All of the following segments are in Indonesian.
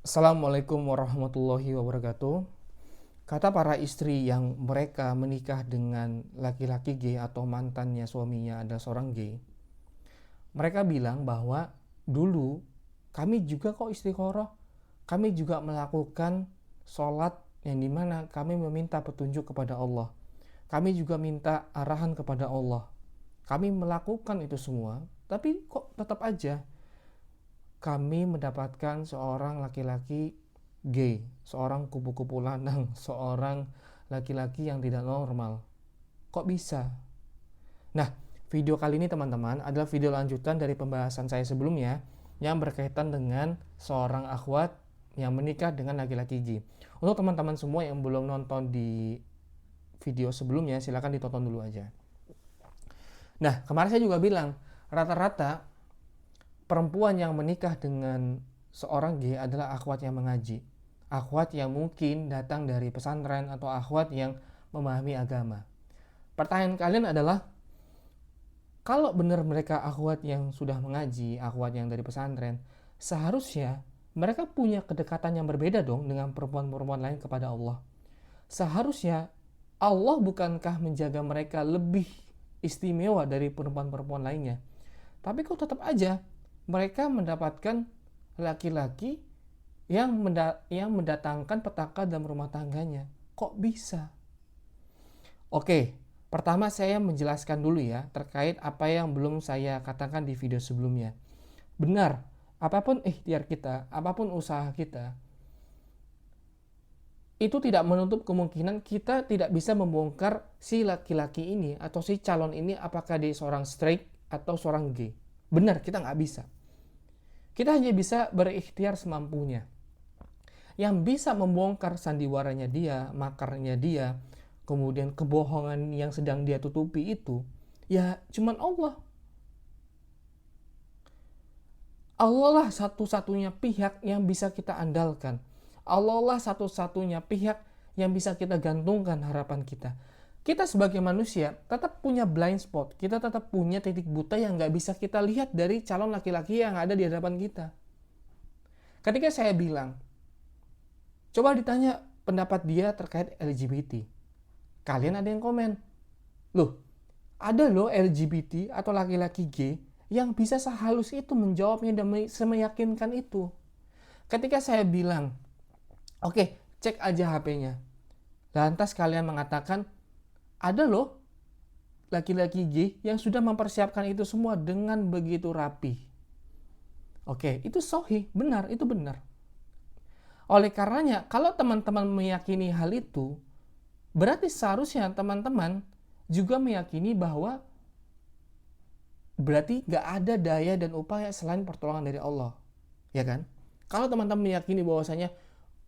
Assalamualaikum warahmatullahi wabarakatuh. Kata para istri yang mereka menikah dengan laki-laki gay atau mantannya suaminya adalah seorang gay, mereka bilang bahwa dulu kami juga kok istiqoroh, kami juga melakukan sholat yang dimana kami meminta petunjuk kepada Allah. Kami juga minta arahan kepada Allah. Kami melakukan itu semua, tapi kok tetap aja kami mendapatkan seorang laki-laki gay, seorang kupu-kupu lanang, seorang laki-laki yang tidak normal. Kok bisa? Nah, video kali ini teman-teman adalah video lanjutan dari pembahasan saya sebelumnya yang berkaitan dengan seorang akhwat yang menikah dengan laki-laki gay. Untuk teman-teman semua yang belum nonton di video sebelumnya, silahkan ditonton dulu aja. Nah, kemarin saya juga bilang, rata-rata perempuan yang menikah dengan seorang gay adalah akhwat yang mengaji. Akhwat yang mungkin datang dari pesantren atau akhwat yang memahami agama. Pertanyaan kalian adalah, kalau benar mereka akhwat yang sudah mengaji, akhwat yang dari pesantren, seharusnya mereka punya kedekatan yang berbeda dong dengan perempuan-perempuan lain kepada Allah. Seharusnya Allah bukankah menjaga mereka lebih istimewa dari perempuan-perempuan lainnya? Tapi kok tetap aja mereka mendapatkan laki-laki yang mendatangkan petaka dalam rumah tangganya. Kok bisa? Oke, pertama saya menjelaskan dulu ya terkait apa yang belum saya katakan di video sebelumnya. Benar, apapun ikhtiar kita, apapun usaha kita, itu tidak menutup kemungkinan kita tidak bisa membongkar si laki-laki ini atau si calon ini apakah dia seorang straight atau seorang gay. Benar, kita nggak bisa. Kita hanya bisa berikhtiar semampunya. Yang bisa membongkar sandiwaranya dia, makarnya dia, kemudian kebohongan yang sedang dia tutupi itu, ya cuman Allah. Allah lah satu-satunya pihak yang bisa kita andalkan. Allah lah satu-satunya pihak yang bisa kita gantungkan harapan kita. Kita sebagai manusia tetap punya blind spot. Kita tetap punya titik buta yang nggak bisa kita lihat dari calon laki-laki yang ada di hadapan kita. Ketika saya bilang, coba ditanya pendapat dia terkait LGBT. Kalian ada yang komen, loh, ada loh LGBT atau laki-laki gay yang bisa sehalus itu menjawabnya dan semeyakinkan itu. Ketika saya bilang, oke, cek aja HP-nya. Lantas kalian mengatakan, ada loh laki-laki gay yang sudah mempersiapkan itu semua dengan begitu rapi. Oke, itu sahih, benar, itu benar. Oleh karenanya, kalau teman-teman meyakini hal itu, berarti seharusnya teman-teman juga meyakini bahwa berarti gak ada daya dan upaya selain pertolongan dari Allah. Ya kan? Kalau teman-teman meyakini bahwasanya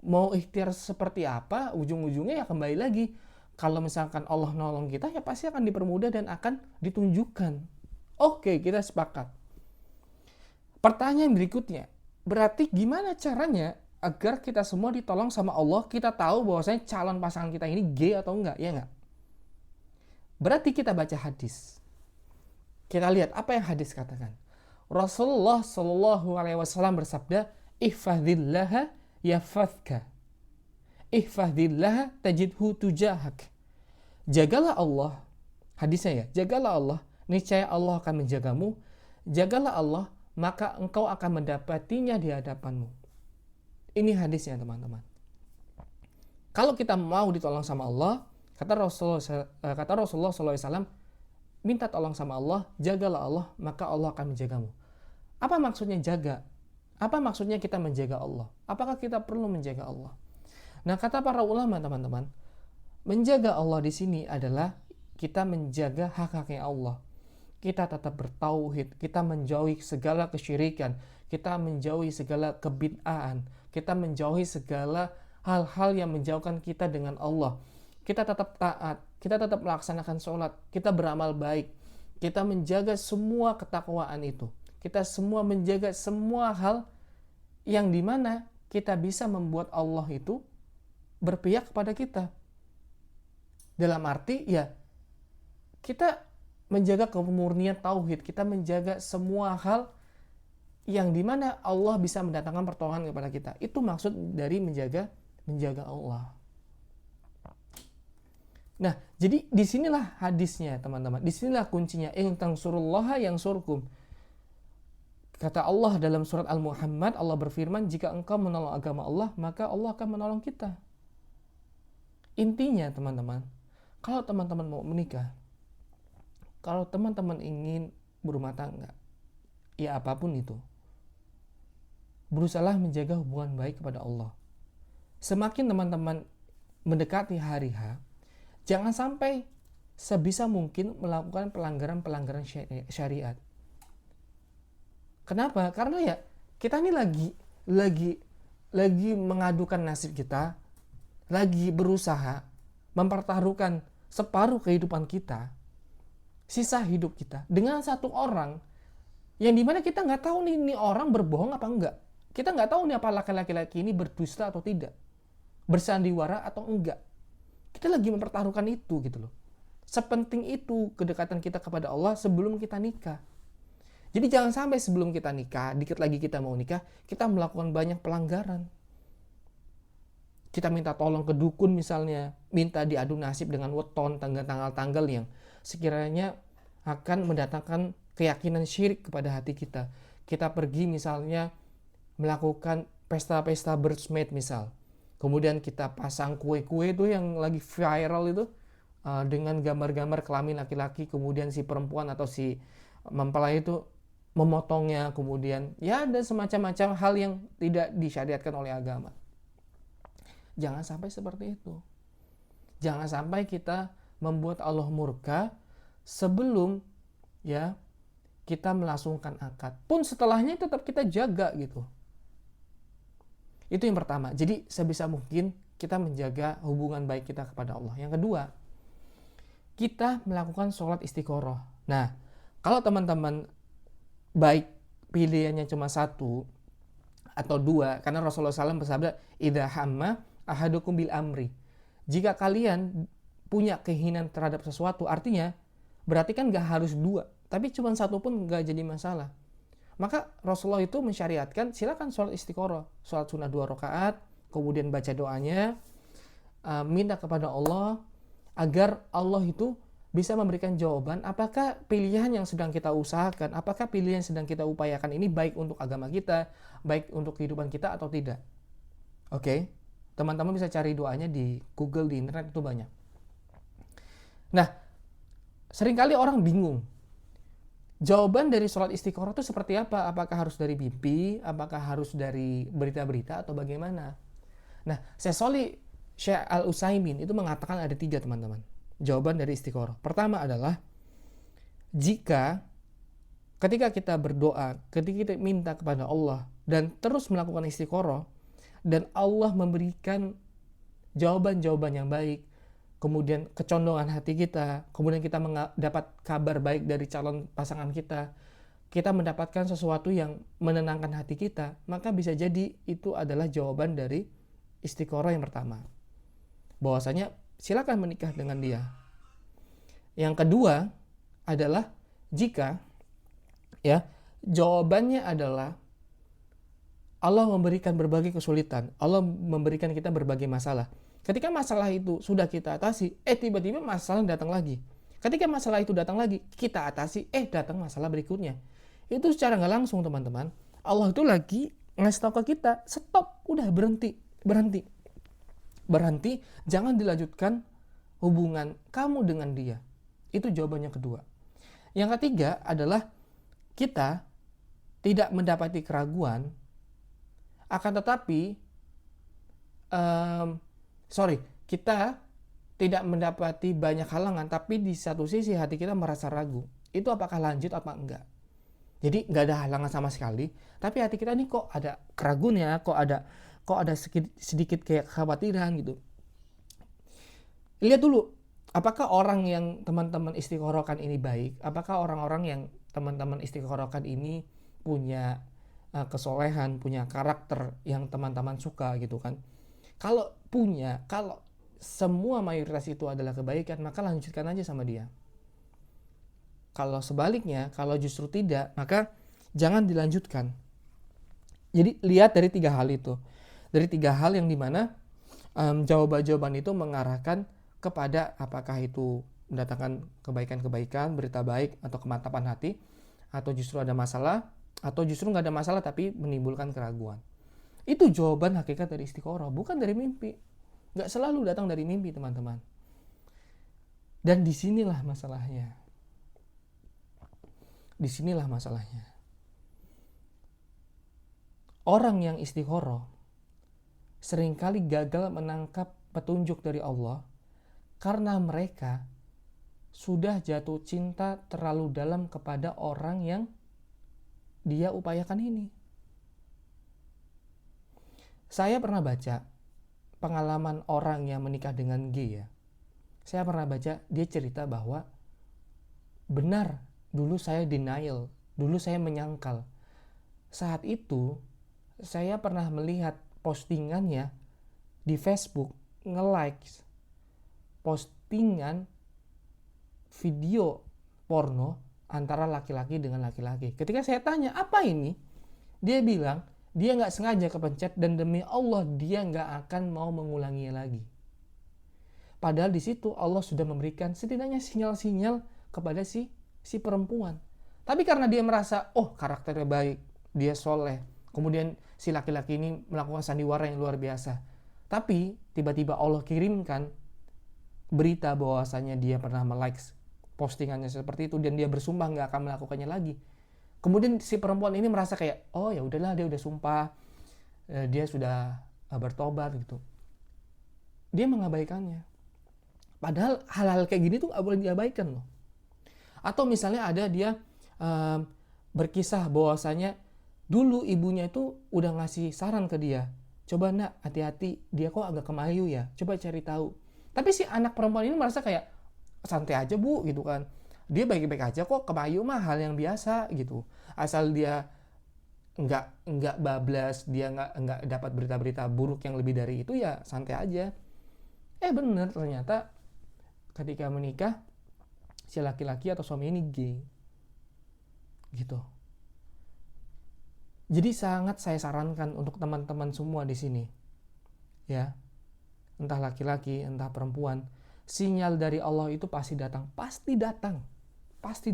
mau ikhtiar seperti apa, ujung-ujungnya ya kembali lagi. Kalau misalkan Allah nolong kita, ya pasti akan dipermudah dan akan ditunjukkan. Oke, kita sepakat. Pertanyaan berikutnya, berarti gimana caranya agar kita semua ditolong sama Allah, kita tahu bahwasanya calon pasangan kita ini gay atau enggak, ya enggak? Berarti kita baca hadis. Kita lihat apa yang hadis katakan. Rasulullah Shallallahu Alaihi Wasallam bersabda, "Ihfadillah yafadka, ihfadillah tajidhu tujahak." Jagalah Allah, hadisnya ya, jagalah Allah, niscaya Allah akan menjagamu. Jagalah Allah, maka engkau akan mendapatinya di hadapanmu. Ini hadisnya teman-teman. Kalau kita mau ditolong sama Allah, kata Rasulullah SAW, minta tolong sama Allah, jagalah Allah, maka Allah akan menjagamu. Apa maksudnya jaga? Apa maksudnya kita menjaga Allah? Apakah kita perlu menjaga Allah? Nah, kata para ulama teman-teman, menjaga Allah di sini adalah kita menjaga hak-haknya Allah. Kita tetap bertauhid, kita menjauhi segala kesyirikan, kita menjauhi segala kebid'ahan, kita menjauhi segala hal-hal yang menjauhkan kita dengan Allah. Kita tetap taat, kita tetap melaksanakan sholat, kita beramal baik, kita menjaga semua ketakwaan itu. Kita semua menjaga semua hal yang dimana kita bisa membuat Allah itu berpihak kepada kita. Dalam arti ya, kita menjaga kemurnian tauhid, kita menjaga semua hal yang dimana Allah bisa mendatangkan pertolongan kepada kita. Itu maksud dari menjaga Allah. Nah, jadi disinilah hadisnya teman-teman. Disinilah kuncinya. In tansurullaha yansurkum. Kata Allah dalam surat Al-Muhammad, Allah berfirman, jika engkau menolong agama Allah, maka Allah akan menolong kita. Intinya teman-teman, kalau teman-teman mau menikah, kalau teman-teman ingin berumah tangga, ya apapun itu, berusahalah menjaga hubungan baik kepada Allah. Semakin teman-teman mendekati hari H, jangan sampai sebisa mungkin melakukan pelanggaran-pelanggaran syariat. Kenapa? Karena ya kita ini lagi mengadukan nasib kita, lagi berusaha mempertaruhkan separuh kehidupan kita, sisa hidup kita dengan satu orang yang dimana kita nggak tahu nih, ini orang berbohong apa enggak. Kita nggak tahu nih apa laki-laki ini berdusta atau tidak, bersandiwara atau enggak. Kita lagi mempertaruhkan itu gitu loh. Sepenting itu kedekatan kita kepada Allah sebelum kita nikah. Jadi jangan sampai sebelum kita nikah, dikit lagi kita mau nikah, kita melakukan banyak pelanggaran. Kita minta tolong ke dukun misalnya, minta diadu nasib dengan weton, tanggal-tanggal yang sekiranya akan mendatangkan keyakinan syirik kepada hati kita. Kita pergi misalnya melakukan pesta-pesta birthmate misal. Kemudian kita pasang kue-kue itu yang lagi viral itu dengan gambar-gambar kelamin laki-laki, kemudian si perempuan atau si mempelai itu memotongnya, kemudian ya ada semacam-macam hal yang tidak disyariatkan oleh agama. Jangan sampai seperti itu. Jangan sampai kita membuat Allah murka sebelum ya kita melangsungkan akad. Pun setelahnya tetap kita jaga gitu. Itu yang pertama. Jadi sebisa mungkin kita menjaga hubungan baik kita kepada Allah. Yang kedua, kita melakukan sholat istiqoroh. Nah, kalau teman-teman baik pilihannya cuma satu atau dua, karena Rasulullah SAW bersabda, idza hamma ahadukum bil amri. Jika kalian punya keinginan terhadap sesuatu, artinya berarti kan gak harus dua, tapi cuma satu pun gak jadi masalah. Maka Rasulullah itu mensyariatkan silakan sholat istiqoroh, sholat sunnah 2 rakaat, kemudian baca doanya, minta kepada Allah agar Allah itu bisa memberikan jawaban apakah pilihan yang sedang kita usahakan, apakah pilihan yang sedang kita upayakan ini baik untuk agama kita, baik untuk kehidupan kita atau tidak. Oke, teman-teman bisa cari doanya di Google, di internet itu banyak. Nah, seringkali orang bingung. Jawaban dari sholat istiqoroh itu seperti apa? Apakah harus dari mimpi? Apakah harus dari berita-berita atau bagaimana? Nah, Syekh Al-Utsaimin itu mengatakan ada 3 teman-teman. Jawaban dari istiqoroh. Pertama adalah ketika kita berdoa, ketika kita minta kepada Allah dan terus melakukan istiqoroh dan Allah memberikan jawaban-jawaban yang baik, kemudian kecondongan hati kita, kemudian kita mendapat kabar baik dari calon pasangan kita mendapatkan sesuatu yang menenangkan hati kita, maka bisa jadi itu adalah jawaban dari istiqoroh yang pertama. Bahwasanya silakan menikah dengan dia. Yang kedua adalah jika jawabannya adalah Allah memberikan berbagai kesulitan, Allah memberikan kita berbagai masalah. Ketika masalah itu sudah kita atasi, tiba-tiba masalah datang lagi. Ketika masalah itu datang lagi, kita atasi, datang masalah berikutnya. Itu secara nggak langsung teman-teman, Allah itu lagi ngasih tahu ke kita, stop, udah berhenti, jangan dilanjutkan hubungan kamu dengan dia. Itu jawaban yang kedua. Yang ketiga adalah kita tidak mendapati keraguan, akan tetapi kita tidak mendapati banyak halangan, tapi di satu sisi hati kita merasa ragu. Itu apakah lanjut apa enggak? Jadi nggak ada halangan sama sekali, tapi hati kita ini kok ada keraguan ya, kok ada sedikit kayak kekhawatiran gitu. Lihat dulu, apakah orang yang teman-teman istiqorohkan ini baik? Apakah orang-orang yang teman-teman istiqorohkan ini punya kesolehan, punya karakter yang teman-teman suka gitu kan? Kalau semua mayoritas itu adalah kebaikan, maka lanjutkan aja sama dia. Kalau sebaliknya, kalau justru tidak, maka jangan dilanjutkan. Jadi lihat dari 3 hal itu. Dari 3 hal yang dimana jawaban-jawaban itu mengarahkan kepada apakah itu mendatangkan kebaikan-kebaikan, berita baik atau kemantapan hati, atau justru ada masalah, atau justru nggak ada masalah tapi menimbulkan keraguan. Itu jawaban hakikat dari istiqoroh, bukan dari mimpi. Nggak selalu datang dari mimpi, teman-teman. Dan disinilah masalahnya. Disinilah masalahnya. Orang yang istiqoroh seringkali gagal menangkap petunjuk dari Allah karena mereka sudah jatuh cinta terlalu dalam kepada orang yang dia upayakan ini. Saya pernah baca pengalaman orang yang menikah dengan G ya. Saya pernah baca, dia cerita bahwa benar, dulu saya denial, dulu saya menyangkal. Saat itu saya pernah melihat postingannya di Facebook, nge-like postingan video porno antara laki-laki dengan laki-laki. Ketika saya tanya, apa ini? Dia bilang, dia nggak sengaja kepencet dan demi Allah dia nggak akan mau mengulanginya lagi. Padahal di situ Allah sudah memberikan setidaknya sinyal-sinyal kepada si perempuan. Tapi karena dia merasa, oh karakternya baik, dia soleh, kemudian si laki-laki ini melakukan sandiwara yang luar biasa. Tapi tiba-tiba Allah kirimkan berita bahwasanya dia pernah melike postingannya seperti itu dan dia bersumpah nggak akan melakukannya lagi. Kemudian si perempuan ini merasa kayak, oh ya udahlah, dia udah sumpah, dia sudah bertobat gitu. Dia mengabaikannya. Padahal hal-hal kayak gini tuh nggak boleh diabaikan loh. Atau misalnya ada dia berkisah bahwasanya dulu ibunya itu udah ngasih saran ke dia, coba nak, hati-hati, dia kok agak kemayu ya, coba cari tahu. Tapi si anak perempuan ini merasa kayak, santai aja bu, gitu kan. Dia baik-baik aja kok, kemayu mah hal yang biasa gitu. Asal dia nggak bablas, dia nggak dapat berita-berita buruk yang lebih dari itu, ya santai aja. Bener, ternyata ketika menikah si laki-laki atau suami ini gay gitu. Jadi sangat saya sarankan untuk teman-teman semua di sini, ya, entah laki-laki, entah perempuan, sinyal dari Allah itu pasti datang, pasti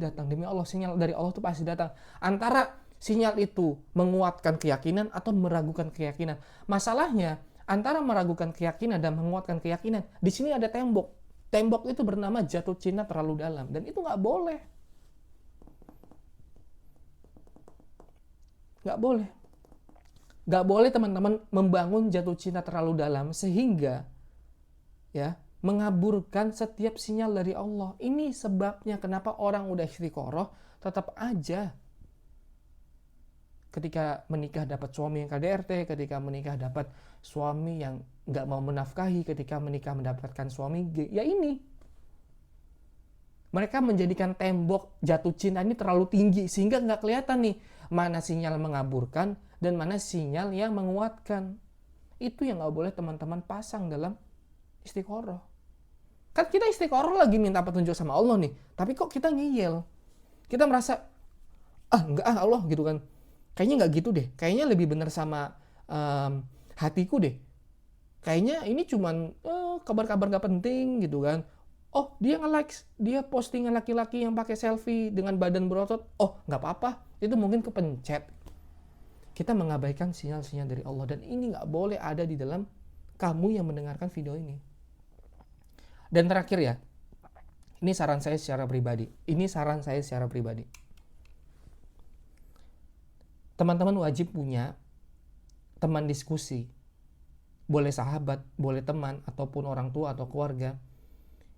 datang demi Allah. Sinyal dari Allah itu pasti datang. Antara sinyal itu menguatkan keyakinan atau meragukan keyakinan. Masalahnya antara meragukan keyakinan dan menguatkan keyakinan, di sini ada tembok. Tembok itu bernama jatuh cinta terlalu dalam, dan itu nggak boleh. Nggak boleh teman-teman membangun jatuh cinta terlalu dalam sehingga ya mengaburkan setiap sinyal dari Allah. Ini sebabnya kenapa orang udah istiqoroh tetap aja ketika menikah dapat suami yang KDRT, ketika menikah dapat suami yang nggak mau menafkahi, ketika menikah mendapatkan suami gay. Ya ini, mereka menjadikan tembok jatuh cinta ini terlalu tinggi sehingga nggak kelihatan nih mana sinyal mengaburkan dan mana sinyal yang menguatkan. Itu yang nggak boleh teman-teman pasang dalam istiqoroh. Kan kita istiqoroh lagi minta petunjuk sama Allah nih, tapi kok kita ngeyel. Kita merasa, enggak Allah gitu kan. Kayaknya nggak gitu deh, kayaknya lebih benar sama hatiku deh. Kayaknya ini cuman kabar-kabar gak penting gitu kan. Oh, dia nge-like, dia postingan laki-laki yang pakai selfie dengan badan berotot. Oh, nggak apa-apa, itu mungkin kepencet. Kita mengabaikan sinyal-sinyal dari Allah, dan ini nggak boleh ada di dalam kamu yang mendengarkan video ini. Dan terakhir ya, ini saran saya secara pribadi. Teman-teman wajib punya teman diskusi. Boleh sahabat, boleh teman, ataupun orang tua atau keluarga,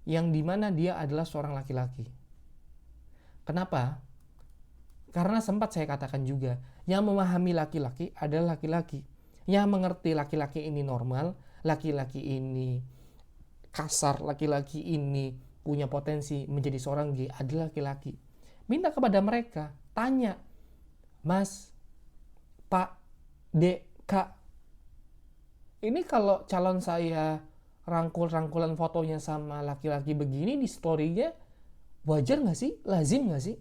yang dimana dia adalah seorang laki-laki. Kenapa? Karena sempat saya katakan juga, yang memahami laki-laki adalah laki-laki. Yang mengerti laki-laki ini normal, laki-laki ini kasar, laki-laki ini punya potensi menjadi seorang gay adalah laki-laki. Minta kepada mereka, tanya, Mas, Pak, Dek, Kak, ini kalau calon saya rangkul-rangkulan fotonya sama laki-laki begini di story-nya, wajar nggak sih? Lazim nggak sih?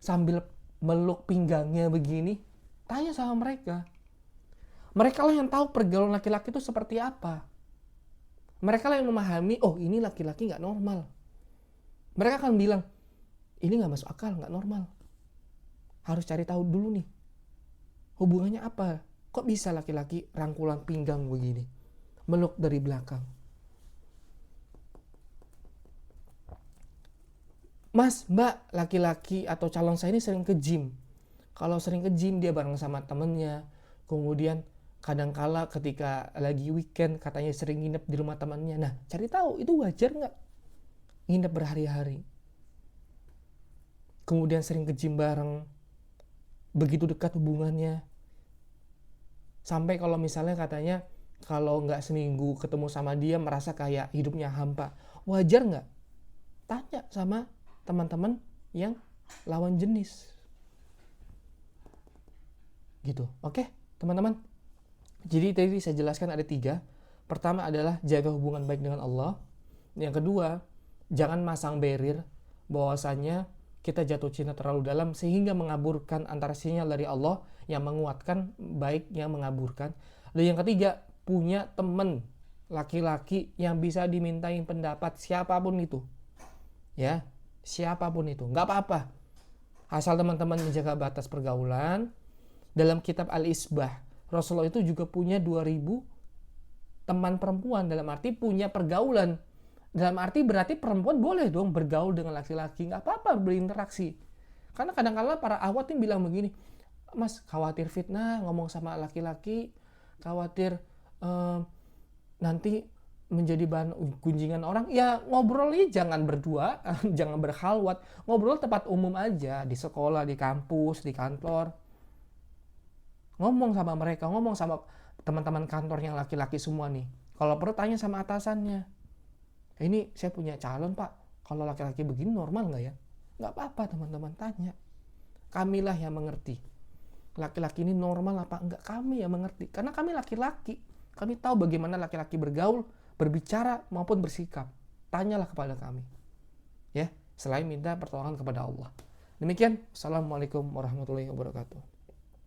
Sambil meluk pinggangnya begini? Tanya sama mereka. Mereka lah yang tahu pergaulan laki-laki itu seperti apa. Mereka lah yang memahami, oh ini laki-laki nggak normal. Mereka akan bilang, ini nggak masuk akal, nggak normal. Harus cari tahu dulu nih, hubungannya apa? Kok bisa laki-laki rangkulan pinggang begini? Meluk dari belakang. Mas, mbak, laki-laki atau calon saya ini sering ke gym. Kalau sering ke gym, dia bareng sama temennya. Kemudian kadangkala ketika lagi weekend katanya sering nginep di rumah temannya. Nah, cari tahu itu wajar nggak nginep berhari-hari. Kemudian sering ke gym bareng, begitu dekat hubungannya. Sampai kalau misalnya katanya kalau nggak seminggu ketemu sama dia merasa kayak hidupnya hampa. Wajar nggak? Tanya sama teman-teman yang lawan jenis. Gitu, oke teman-teman. Jadi tadi saya jelaskan ada 3. Pertama adalah jaga hubungan baik dengan Allah. Yang kedua, jangan masang barrier bahwasanya kita jatuh cinta terlalu dalam sehingga mengaburkan antara sinyal dari Allah yang menguatkan baik yang mengaburkan. Dan yang ketiga, punya teman laki-laki yang bisa dimintain pendapat siapapun itu. Ya, siapapun itu, nggak apa-apa. Asal teman-teman menjaga batas pergaulan. Dalam kitab Al-Isbah, Rasulullah itu juga punya 2000 teman perempuan, dalam arti punya pergaulan. Dalam arti berarti perempuan boleh dong bergaul dengan laki-laki, nggak apa-apa berinteraksi. Karena kadang-kala para awat ini bilang begini, Mas khawatir fitnah ngomong sama laki-laki, khawatir nanti menjadi bahan gunjingan orang. Ya ngobrolnya jangan berdua, jangan berkhalwat, ngobrol tempat umum aja, di sekolah, di kampus, di kantor. Ngomong sama mereka, ngomong sama teman-teman kantor yang laki-laki semua nih. Kalau perlu tanya sama atasannya. Ini saya punya calon pak, kalau laki-laki begini normal nggak ya? Nggak apa-apa teman-teman, tanya. Kamilah yang mengerti. Laki-laki ini normal apa enggak? Kami yang mengerti. Karena kami laki-laki. Kami tahu bagaimana laki-laki bergaul, berbicara maupun bersikap. Tanyalah kepada kami. Ya, selain minta pertolongan kepada Allah. Demikian, Assalamualaikum warahmatullahi wabarakatuh.